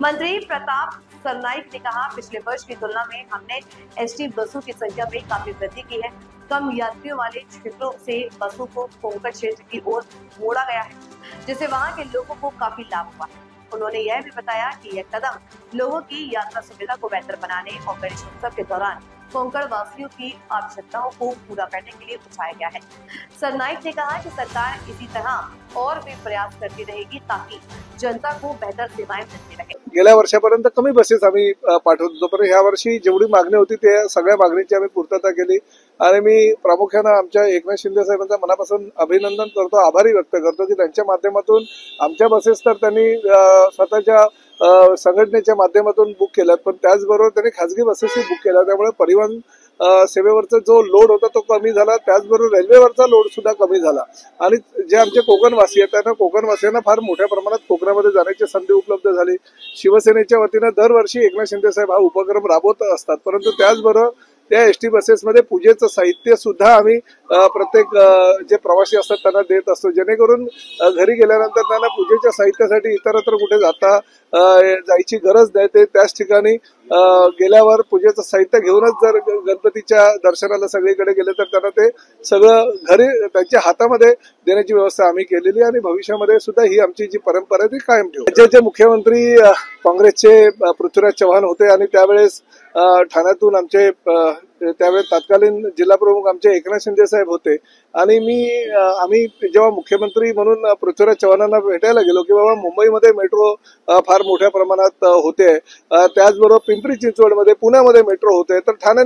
मंत्री प्रताप सरनाईक ने कहा, पिछले वर्ष की तुलना में हमने एसटी बसों की संख्या में काफी वृद्धि की है। कम यात्रियों वाले क्षेत्रों से बसों को कोंकण क्षेत्र की ओर मोड़ा गया है, जिससे वहां के लोगों को काफी लाभ हुआ है। उन्होंने यह भी बताया कि यह कदम लोगों की यात्रा सुविधा को बेहतर बनाने और गणेश उत्सव के दौरान कोंकण वासियों की आवश्यकताओं को पूरा करने के लिए उठाया गया है। सरनाईक ने कहा कि सरकार इसी तरह और भी प्रयास करती रहेगी ताकि जनता को बेहतर सेवाएं मिलती रहे। गेल्या वर्षापर्यंत कमी बसेस आम्ही पाठवत होतो, पण ह्या वर्षी जेवढी मागणी होती त्या सगळ्या मागणीची आम्ही पूर्तता केली आणि मी प्रामुख्याने आमच्या एकनाथ शिंदे साहेबांचा मनापासून अभिनंदन करतो, आभारी व्यक्त करतो की त्यांच्या माध्यमातून आमच्या बसेस तर त्यांनी स्वतःच्या संघटनेच्या माध्यमातून बुक केल्यात, पण त्याचबरोबर त्यांनी खासगी बसेसही बुक केल्या, त्यामुळे परिवहन सेवेवरचा जो लोड होता तो कमी झाला, त्याचबरोबर रेल्वेवरचा लोड सुद्धा कमी झाला आणि जे आमचे कोकणवासी आहेत त्यांना कोकणवासियांना फार मोठ्या प्रमाणात कोकणामध्ये जाण्याची संधी उपलब्ध झाली। शिवसेनेच्या वतीने दरवर्षी एकनाथ शिंदे साहेब हा उपक्रम राबवत असतात, परंतु त्याचबरोबर त्या एसटी बसेसमध्ये पूजेचं साहित्य सुद्धा आम्ही प्रत्येक जे प्रवासी असतात त्यांना देत असतो, जेणेकरून घरी गेल्यानंतर त्यांना पूजेच्या साहित्यासाठी इतरत्र कुठे जायची गरज नाही, ते त्याच ठिकाणी गेल्यावर पूजेचं साहित्य घेऊनच जर गणपतीच्या दर्शनाला सगळीकडे गेले तर त्यांना ते सगळं घरी त्यांच्या हातामध्ये देण्याची व्यवस्था आम्ही केलेली आणि भविष्यामध्ये सुद्धा ही आमची जी परंपरा आहे ती कायम ठेवू। राज्याचे मुख्यमंत्री काँग्रेसचे पृथ्वीराज चव्हाण होते आणि त्यावेळेस ठाण्यातून आमचे त्यावेळेस तत्कालीन जिल्हा प्रमुख आमचे एकनाथ शिंदे साहेब होते आणि आम्ही जेव्हा मुख्यमंत्री म्हणून पृथ्वीराज चव्हाणांना भेटायला गेलो की बाबा मुंबईमध्ये मेट्रो फार मोठ्या प्रमाणात होते, त्याचबरोबर पिंपरी चिंचवडमध्ये पुण्यामध्ये मेट्रो होते, तर ठाणे